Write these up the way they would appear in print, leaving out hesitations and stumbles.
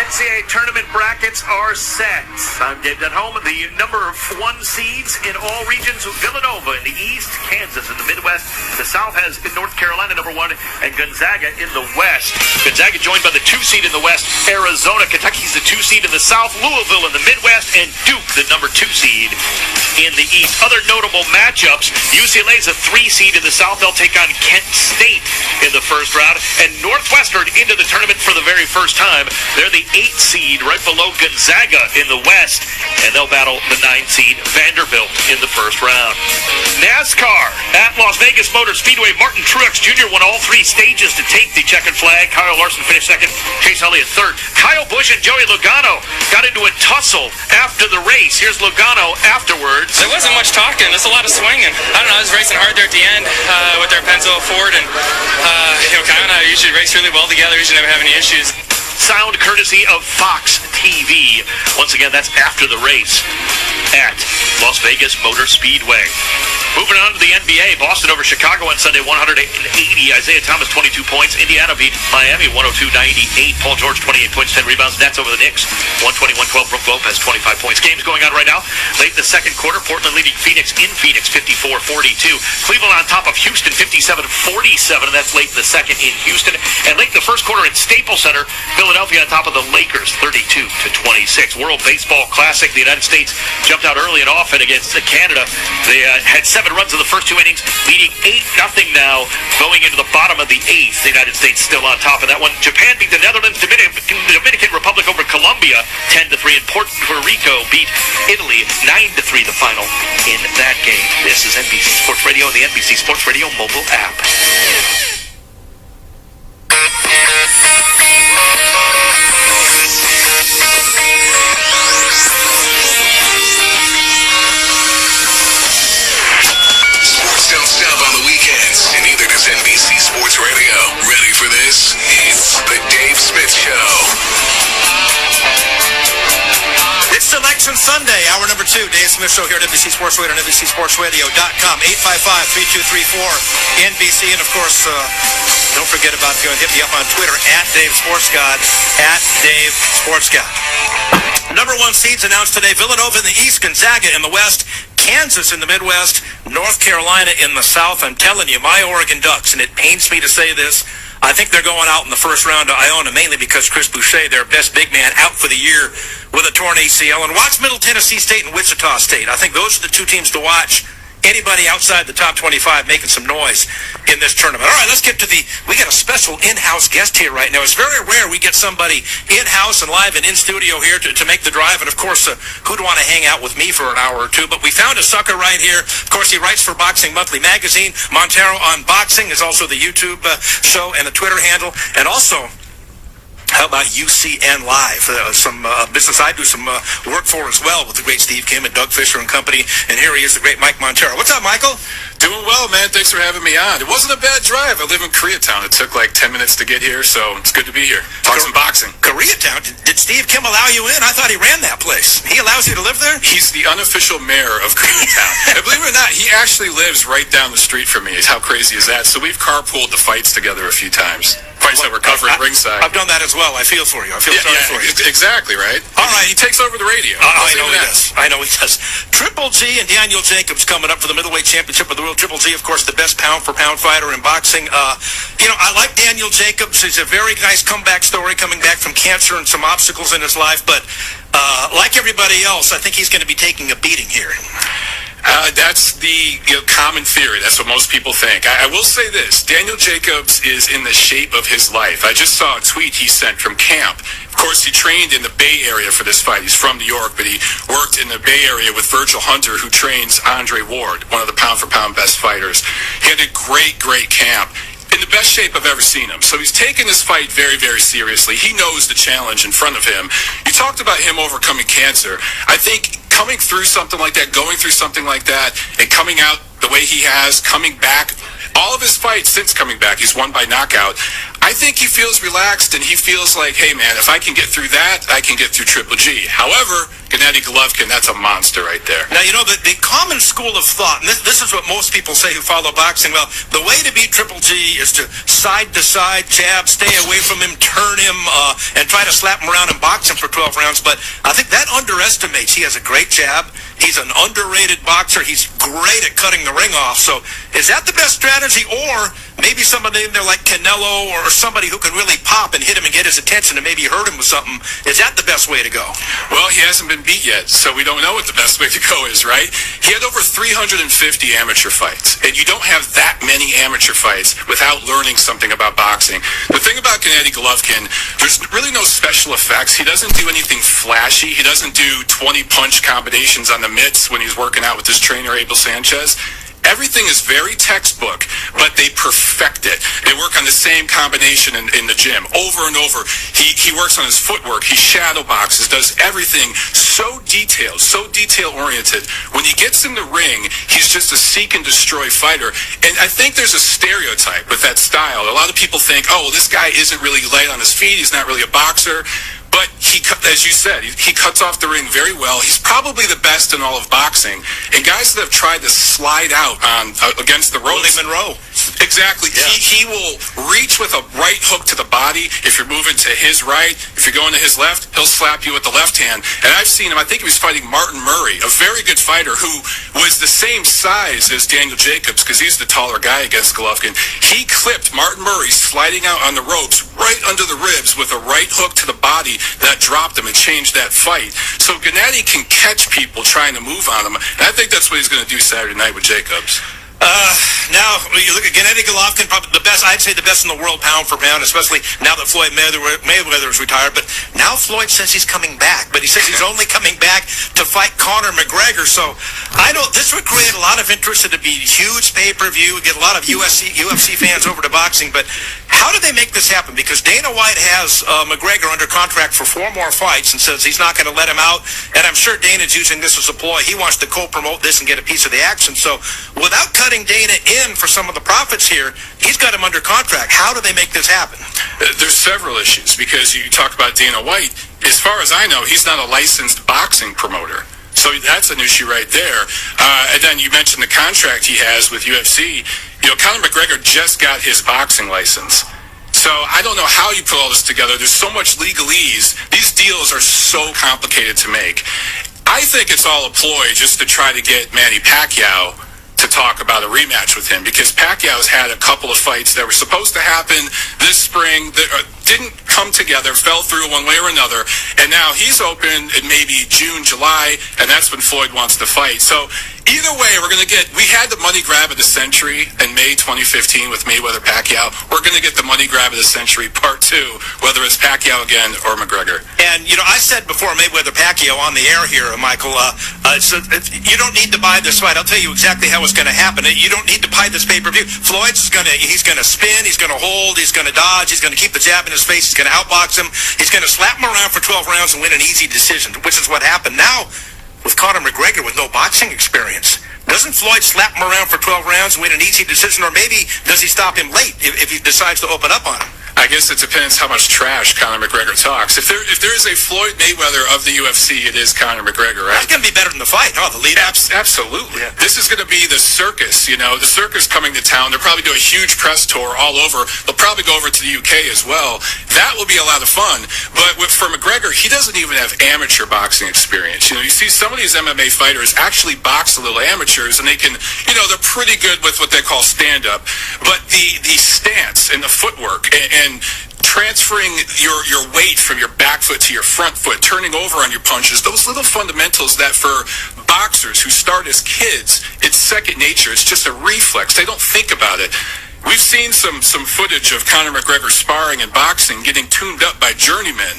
NCAA tournament brackets are set. I'm Dave Denholm. The number 1 seeds in all regions: Villanova in the East, Kansas in the Midwest. The South has North Carolina number 1 and Gonzaga in the West. Gonzaga joined by the 2 seed in the West, Arizona. Kentucky's the 2 seed in the South, Louisville in the Midwest, and Duke the number 2 seed in the East. Other notable matchups: UCLA's a 3 seed in the South. They'll take on Kent State in the first round, and Northwestern into the tournament for the very first time. They're the 8 seed right below Gonzaga in the West, and they'll battle the 9 seed Vanderbilt in the first round. NASCAR at Las Vegas Motor Speedway. Martin Truex Jr. won all 3 stages to take the checkered flag. Kyle Larson finished second. Chase Elliott third. Kyle Busch and Joey Logano got into a tussle after the race. Here's Logano afterwards. There wasn't much talking. There's a lot of swinging. I don't know. I was racing hard there at the end with their Penzo Ford, and Kyle and I usually race really well together. We usually never have any issues. Sound courtesy of Fox TV. Once again, that's after the race at Las Vegas Motor Speedway. Moving on to the NBA, Boston over Chicago on Sunday, 180. Isaiah Thomas, 22 points. Indiana beat Miami, 102-98. Paul George, 28 points, 10 rebounds. Nets over the Knicks, 121-12. Brook Lopez, 25 points. Games going on right now. Late in the second quarter, Portland leading Phoenix in Phoenix, 54-42. Cleveland on top of Houston, 57-47, and that's late in the second in Houston. And late in the first quarter at Staples Center, Philadelphia on top of the Lakers, 32-26. World Baseball Classic. The United States jumped out early and often against Canada. They had 7 runs in the first 2 innings, leading 8-0 now going into the bottom of the 8th. The United States still on top of that one. Japan beat the Netherlands. Dominican Republic over Colombia, 10-3. And Puerto Rico beat Italy, 9-3 the final in that game. This is NBC Sports Radio and the NBC Sports Radio mobile app. NBC Sports Radio. Ready for this? It's the Dave Smith Show. It's Election Sunday, hour number 2. Dave Smith Show here at NBC Sports Radio and NBCSportsRadio.com. 855-3234 NBC. And, of course, don't forget about hit me up on Twitter, at Dave SportsGod, at Dave SportsGod. Number 1 seeds announced today: Villanova in the East, Gonzaga in the West, Kansas in the Midwest, North Carolina in the South. I'm telling you, my Oregon Ducks, and it pains me to say this, I think they're going out in the first round to Iona, mainly because Chris Boucher, their best big man, out for the year with a torn ACL. And watch Middle Tennessee State and Wichita State. I think those are the 2 teams to watch. Anybody outside the top 25 making some noise in this tournament. All right, let's get to we got a special in-house guest here right now. It's very rare we get somebody in-house and live and in studio here to make the drive. And, of course, who'd want to hang out with me for an hour or 2? But we found a sucker right here. Of course, he writes for Boxing Monthly magazine. Montero on Boxing is also the YouTube show and the Twitter handle. And also, how about UCN Live? Some business I do some work for as well with the great Steve Kim and Doug Fisher and company. And here he is, the great Mike Montero. What's up, Michael? Doing well, man. Thanks for having me on. It wasn't a bad drive. I live in Koreatown. It took like 10 minutes to get here, so it's good to be here. Talk some boxing. Koreatown? Did Steve Kim allow you in? I thought he ran that place. He allows you to live there? He's the unofficial mayor of Koreatown. And believe it or not, he actually lives right down the street from me. How crazy is that? So we've carpooled the fights together a few times. Fights that were covered ringside. I've done that as well. I feel for you. I feel sorry for you. Exactly, right? All right. He takes over the radio. I know he does. I know he does. Triple G and Daniel Jacobs coming up for the middleweight championship of the world. Triple G, of course, the best pound-for-pound fighter in boxing. I like Daniel Jacobs. He's a very nice comeback story, coming back from cancer and some obstacles in his life. But like everybody else, I think he's going to be taking a beating here. That's the common theory. That's what most people think. I will say this. Daniel Jacobs is in the shape of his life. I just saw a tweet he sent from camp. Of course, he trained in the Bay Area for this fight. He's from New York, but he worked in the Bay Area with Virgil Hunter, who trains Andre Ward, one of the pound-for-pound best fighters. He had a great, great camp. In the best shape I've ever seen him. So he's taking this fight very, very seriously. He knows the challenge in front of him. You talked about him overcoming cancer. I think coming through something like that, going through something like that, and coming out the way he has, coming back, all of his fights since coming back, he's won by knockout. I think he feels relaxed, and he feels like, hey, man, if I can get through that, I can get through Triple G. However, Gennady Golovkin, that's a monster right there. Now, you know, the common school of thought, and this is what most people say who follow boxing, well, the way to beat Triple G is to side, jab, stay away from him, turn him, and try to slap him around and box him for 12 rounds. But I think that underestimates. He has a great jab. He's an underrated boxer. He's great at cutting the ring off. So is that the best strategy? Or maybe somebody in there like Canelo or somebody who can really pop and hit him and get his attention and maybe hurt him with something. Is that the best way to go? Well, he hasn't been beat yet, so we don't know what the best way to go is, right? He had over 350 amateur fights, and you don't have that many amateur fights without learning something about boxing. The thing about Gennady Golovkin, there's really no special effects. He doesn't do anything flashy. He doesn't do 20 punch combinations on the mitts when he's working out with his trainer, Abel Sanchez. Everything is very textbook, but they perfect it. They work on the same combination in the gym over and over. He works on his footwork. He shadow boxes, does everything so detailed, so detail-oriented. When he gets in the ring, he's just a seek and destroy fighter. And I think there's a stereotype with that style. A lot of people think, oh, well, this guy isn't really light on his feet. He's not really a boxer. But he, as you said, he cuts off the ring very well. He's probably the best in all of boxing. And guys that have tried to slide out on against the ropes. Willie Monroe. Exactly. Yeah. He will reach with a right hook to the body. If you're moving to his right, if you're going to his left, he'll slap you with the left hand. And I've seen him, I think he was fighting Martin Murray, a very good fighter who was the same size as Daniel Jacobs because he's the taller guy against Golovkin. He clipped Martin Murray sliding out on the ropes right under the ribs with a right hook to the body that dropped him and changed that fight. So Gennady can catch people trying to move on him. And I think that's what he's going to do Saturday night with Jacobs. Now, you look at Gennady Golovkin, probably the best, I'd say the best in the world pound for pound, especially now that Floyd Mayweather is retired. But now Floyd says he's coming back, but he says he's only coming back to fight Conor McGregor. So I know this would create a lot of interest. It'd be a huge pay-per-view, get a lot of UFC fans over to boxing. But how do they make this happen? Because Dana White has McGregor under contract for 4 more fights and says he's not going to let him out. And I'm sure Dana's using this as a ploy. He wants to co-promote this and get a piece of the action. So without cutting Dana in for some of the profits here, he's got him under contract. How do they make this happen? There's several issues because you talk about Dana White. As far as I know, he's not a licensed boxing promoter. So that's an issue right there. And then you mentioned the contract he has with UFC. You know, Conor McGregor just got his boxing license. So I don't know how you put all this together. There's so much legalese. These deals are so complicated to make. I think it's all a ploy just to try to get Manny Pacquiao to talk about a rematch with him because Pacquiao's had a couple of fights that were supposed to happen this spring that didn't come together, fell through one way or another, and now he's open in maybe June, July, and that's when Floyd wants to fight. So either way, we had the money grab of the century in May 2015 with Mayweather-Pacquiao. We're going to get the money grab of the century part 2, whether it's Pacquiao again or McGregor. And, you know, I said before Mayweather-Pacquiao on the air here, Michael, you don't need to buy this fight. I'll tell you exactly how it's going to happen. You don't need to buy this pay-per-view. Floyd's he's going to spin, he's going to hold, he's going to dodge, he's going to keep the jab in his face, he's going to outbox him, he's going to slap him around for 12 rounds and win an easy decision, which is what happened. Now, with Conor McGregor with no boxing experience, doesn't Floyd slap him around for 12 rounds and win an easy decision, or maybe does he stop him late if he decides to open up on him? I guess it depends how much trash Conor McGregor talks. If there is a Floyd Mayweather of the UFC, it is Conor McGregor, right? That's going to be better than the fight, the lead-up. Absolutely. Yeah. This is going to be the circus, the circus coming to town. They'll probably do a huge press tour all over. They'll probably go over to the UK as well. That will be a lot of fun. But for McGregor, he doesn't even have amateur boxing experience. You see some of these MMA fighters actually box the little amateurs, and they can, they're pretty good with what they call stand-up. But the stance and the footwork and transferring your weight from your back foot to your front foot, turning over on your punches, those little fundamentals that for boxers who start as kids, it's second nature. It's just a reflex. They don't think about it. We've seen some footage of Conor McGregor sparring and boxing getting tuned up by journeymen,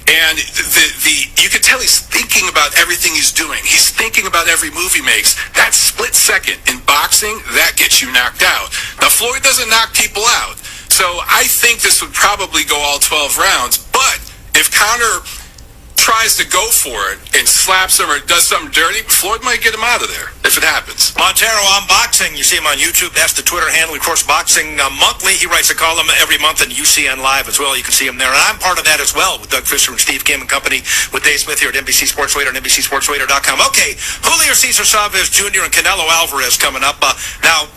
and you can tell he's thinking about everything he's doing. He's thinking about every move he makes. That split second in boxing, that gets you knocked out. Now, Floyd doesn't knock people out. So I think this would probably go all 12 rounds. But if Conor tries to go for it and slaps him or does something dirty, Floyd might get him out of there if it happens. Montero on Boxing. You see him on YouTube. That's the Twitter handle. Of course, Boxing Monthly. He writes a column every month in UCN Live as well. You can see him there. And I'm part of that as well with Doug Fisher and Steve Kim and company with Dave Smith here at NBC Sports Radar and NBCSportsRadar.com. Okay, Julio Cesar Chavez Jr. and Canelo Alvarez coming up. Now,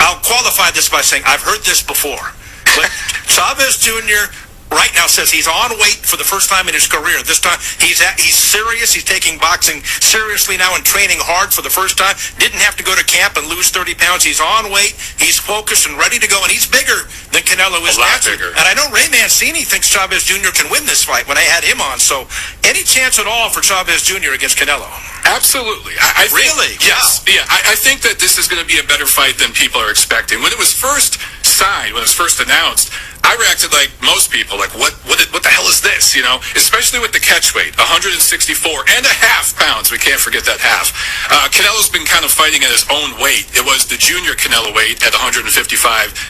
I'll qualify this by saying I've heard this before. But Chavez Jr. right now says he's on weight for the first time in his career. This time he's serious. He's taking boxing seriously now and training hard for the first time. Didn't have to go to camp and lose 30 pounds. He's on weight. He's focused and ready to go. And he's bigger than Canelo is. A lot bigger. And I know Ray Mancini thinks Chavez Jr. can win this fight when I had him on. So any chance at all for Chavez Jr. against Canelo? Absolutely. I think, really? Yes. Wow. Yeah. I think that this is going to be a better fight than people are expecting. When it was first signed, when it was first announced, I reacted like most people, like, what the hell is this, you know? Especially with the catch weight, 164.5 pounds. We can't forget that half. Canelo's been kind of fighting at his own weight. It was the junior Canelo weight at 155.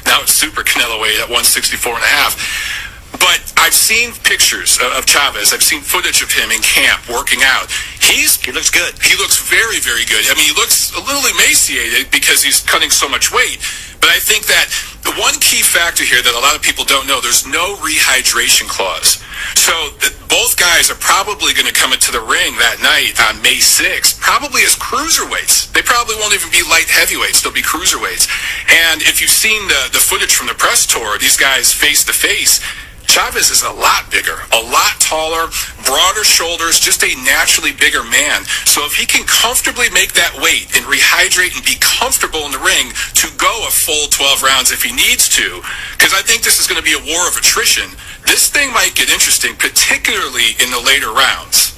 Now it's super Canelo weight at 164.5. But I've seen pictures of Chavez. I've seen footage of him in camp working out. He looks good. He looks very, very good. I mean, he looks a little emaciated because he's cutting so much weight. But I think that the one key factor here that a lot of people don't know, there's no rehydration clause. So both guys are probably going to come into the ring that night on May 6th, probably as cruiserweights. They probably won't even be light heavyweights. They'll be cruiserweights. And if you've seen the footage from the press tour, these guys face-to-face, Chavez is a lot bigger, a lot taller, broader shoulders, just a naturally bigger man. So if he can comfortably make that weight and rehydrate and be comfortable in the ring to go a full 12 rounds if he needs to, because I think this is going to be a war of attrition, this thing might get interesting, particularly in the later rounds.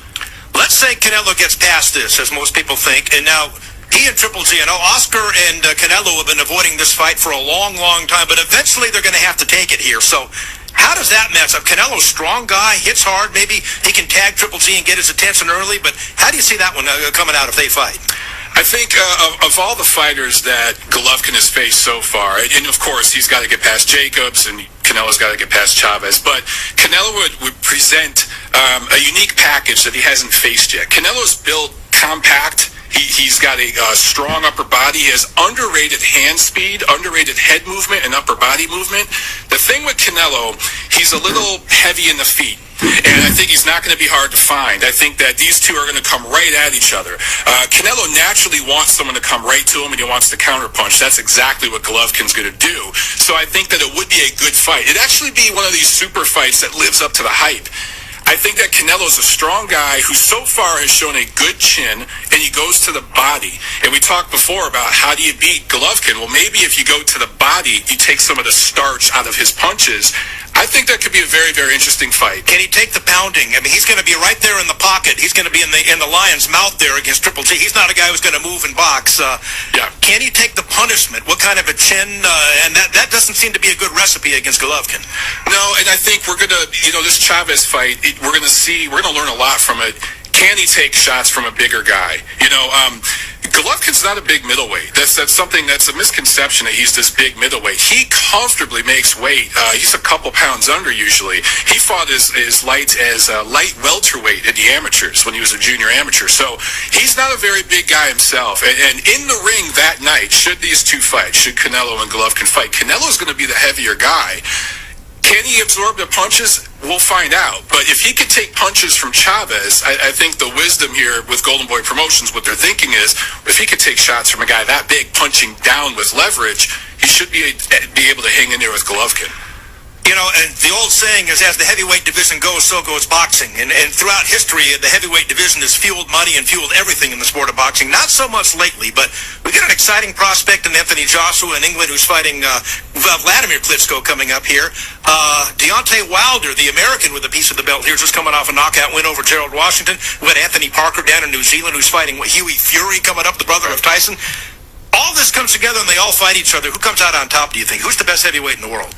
Let's say Canelo gets past this, as most people think, and now he and Triple G, I know Oscar and Canelo have been avoiding this fight for a long, long time, but eventually they're going to have to take it here. So how does that match up? Canelo's a strong guy, hits hard. Maybe he can tag Triple G and get his attention early, but how do you see that one coming out if they fight? I think of all the fighters that Golovkin has faced so far, and of course he's got to get past Jacobs and Canelo's got to get past Chavez, but Canelo would present a unique package that he hasn't faced yet. Canelo's built compact. He's got a strong upper body. He has underrated hand speed, underrated head movement, and upper body movement. The thing with Canelo, he's a little heavy in the feet. And I think he's not going to be hard to find. I think that these two are going to come right at each other. Canelo naturally wants someone to come right to him, and he wants to counterpunch. That's exactly what Golovkin's going to do. So I think that it would be a good fight. It'd actually be one of these super fights that lives up to the hype. I think that Canelo's a strong guy who so far has shown a good chin, and he goes to the body. And we talked before about how do you beat Golovkin? Well, maybe if you go to the body, you take some of the starch out of his punches. I think that could be a very, very interesting fight. Can he take the pounding? I mean, he's going to be right there in the pocket. He's going to be in the lion's mouth there against Triple G. He's not a guy who's going to move and box. Yeah. Can he take the punishment? What kind of a chin? And that doesn't seem to be a good recipe against Golovkin. No, and I think we're going to, this Chavez fight, we're going to learn a lot from it. Can he take shots from a bigger guy? Golovkin's not a big middleweight. That's something that's a misconception that he's this big middleweight. He comfortably makes weight. He's a couple pounds under usually. He fought as light as light welterweight in the amateurs when he was a junior amateur. So he's not a very big guy himself. And in the ring that night, should these two fight, should Canelo and Golovkin fight, Canelo's going to be the heavier guy. Can he absorb the punches? We'll find out. But if he could take punches from Chavez, I think the wisdom here with Golden Boy Promotions, what they're thinking is, if he could take shots from a guy that big, punching down with leverage, he should be able to hang in there with Golovkin. And the old saying is, as the heavyweight division goes, so goes boxing. And throughout history, the heavyweight division has fueled money and fueled everything in the sport of boxing. Not so much lately, but we got an exciting prospect in Anthony Joshua in England who's fighting Vladimir Klitschko coming up here. Deontay Wilder, the American with a piece of the belt here, just coming off a knockout win over Gerald Washington. We got Anthony Parker down in New Zealand who's fighting Huey Fury coming up, the brother of Tyson. All this comes together and they all fight each other. Who comes out on top, do you think? Who's the best heavyweight in the world?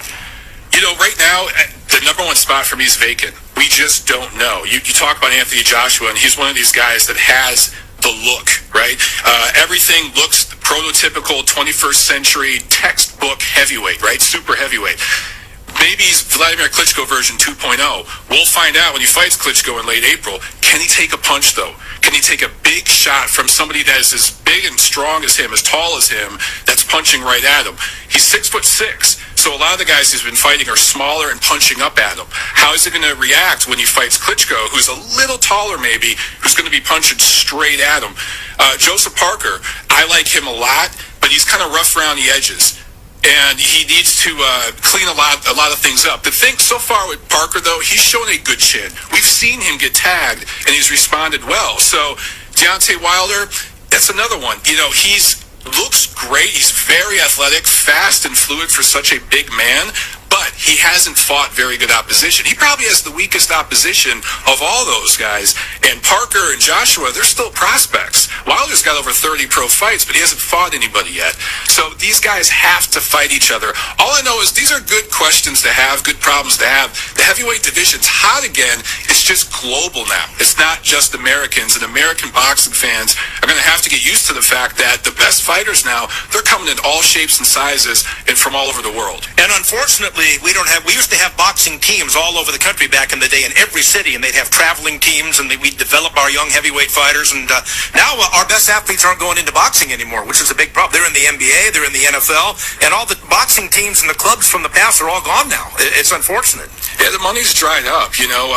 Right now, the number one spot for me is vacant. We just don't know. You talk about Anthony Joshua, and he's one of these guys that has the look, right? Everything looks prototypical 21st century textbook heavyweight, right? Super heavyweight. maybe he's Vladimir Klitschko version 2.0. We'll find out when he fights Klitschko in late April. Can he take a punch, though? Can he take a big shot from somebody that is as big and strong as him, as tall as him, that's punching right at him? He's 6'6", so a lot of the guys he's been fighting are smaller and punching up at him. How is he going to react when he fights Klitschko, who's a little taller maybe, who's going to be punching straight at him? Joseph Parker, I like him a lot, but he's kind of rough around the edges. And he needs to clean a lot of things up. The thing so far with Parker, though, he's shown a good chin. We've seen him get tagged, and he's responded well. So Deontay Wilder, that's another one. You know, he's looks great. He's very athletic, fast and fluid for such a big man. But he hasn't fought very good opposition. He probably has the weakest opposition of all those guys. And Parker and Joshua, they're still prospects. Wilder's got over 30 pro fights, but he hasn't fought anybody yet. So these guys have to fight each other. All I know is these are good questions to have, good problems to have. The heavyweight division's hot again. It's just global now. It's not just Americans. And American boxing fans are going to have to get used to the fact that the best fighters now, they're coming in all shapes and sizes and from all over the world. And unfortunately, we used to have boxing teams all over the country back in the day in every city, and they'd have traveling teams, and we'd develop our young heavyweight fighters. And now our best athletes aren't going into boxing anymore, which is a big problem. They're in the NBA, they're in the NFL, and all the boxing teams and the clubs from the past are all gone now. It's unfortunate. Yeah, the money's dried up. You know,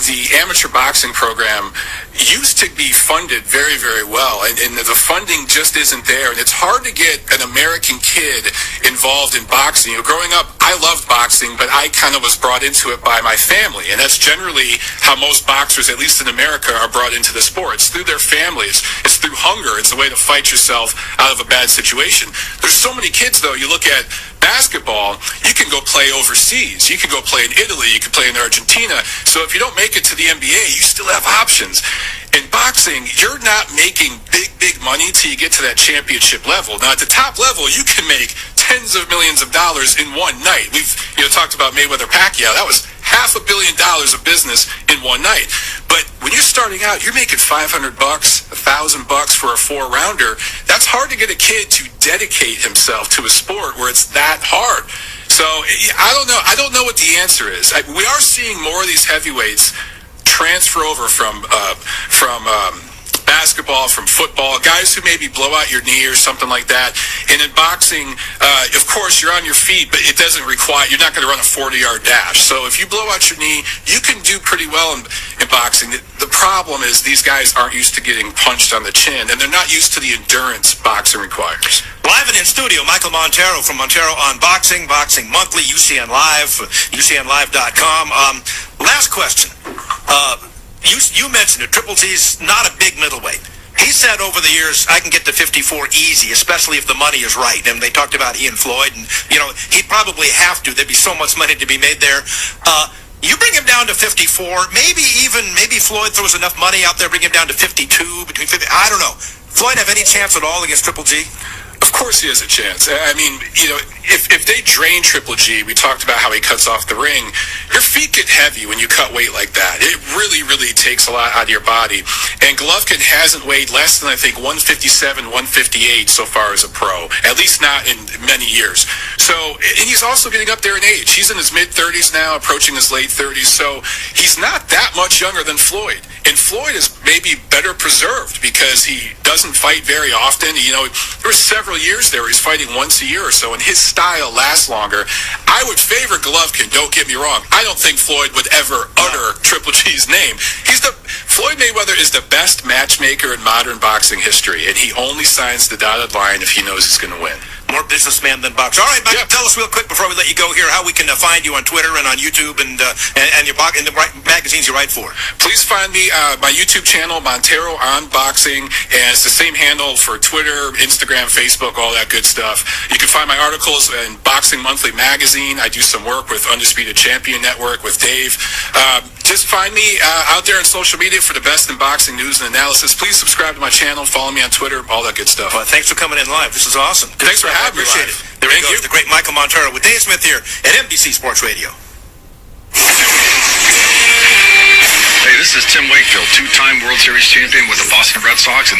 the amateur boxing program used to be funded very, very well, and the funding just isn't there. And it's hard to get an American kid involved in boxing. You know, growing up, I loved boxing, but I kind of was brought into it by my family. And that's generally how most boxers, at least in America, are brought into the sport. It's through their families. It's through hunger. It's a way to fight yourself out of a bad situation. There's so many kids, though. You look at basketball, you can go play overseas. You can go play in Italy. You can play in Argentina. So if you don't make it to the NBA, you still have options. In boxing, you're not making big money till you get to that championship level. Now, at the top level, you can make tens of millions of dollars in one night. We've talked about Mayweather-Pacquiao. That was $500 million of business in one night. But when you're starting out, you're making $500, $1,000 for a 4-rounder. That's hard to get a kid to dedicate himself to a sport where it's that hard. So I don't know. I don't know what the answer is. We are seeing more of these heavyweights transfer over from basketball, from football, guys who maybe blow out your knee or something like that. And in boxing, of course, you're on your feet, but it doesn't require, you're not going to run a 40-yard dash. So if you blow out your knee, you can do pretty well in boxing. The problem is these guys aren't used to getting punched on the chin, and they're not used to the endurance boxing requires. Live and in studio, Michael Montero from Montero on Boxing, Boxing Monthly, UCN Live, UCNLive.com. Last question. You mentioned it. Triple G's not a big middleweight. He said over the years, I can get to 54 easy, especially if the money is right. And they talked about Ian Floyd, and, he'd probably have to. There'd be so much money to be made there. You bring him down to 54, maybe Floyd throws enough money out there, bring him down to 52, between 50. I don't know. Floyd have any chance at all against Triple G? Of course he has a chance. I mean, if they drain Triple G, we talked about how he cuts off the ring, your feet get heavy when you cut weight like that. It really, really takes a lot out of your body. And Golovkin hasn't weighed less than, I think, 157, 158 so far as a pro, at least not in many years. So, and he's also getting up there in age. He's in his mid-30s now, approaching his late 30s, so he's not that much younger than Floyd. And Floyd is maybe better preserved because he doesn't fight very often. There were several years there where he's fighting once a year or so, and his style lasts longer. I would favor Golovkin, don't get me wrong. I don't think Floyd would ever utter Triple G's name. Floyd Mayweather is the best matchmaker in modern boxing history, and he only signs the dotted line if he knows he's going to win. More businessman than boxer. All right, Mike, tell us real quick before we let you go here how we can find you on Twitter and on YouTube and your in the magazines you write for. Please find me my YouTube channel, Montero on Boxing, and it's the same handle for Twitter, Instagram, Facebook, all that good stuff. You can find my articles in Boxing Monthly magazine. I do some work with Undisputed Champion Network with Dave. Just find me out there on social media for the best in boxing news and analysis. Please subscribe to my channel, follow me on Twitter, all that good stuff. Well, thanks for coming in live. This is awesome. Thanks for having me. Appreciate it. There he goes, the great Michael Montero with Dave Smith here at NBC Sports Radio. Hey, this is Tim Wakefield, two-time World Series champion with the Boston Red Sox. And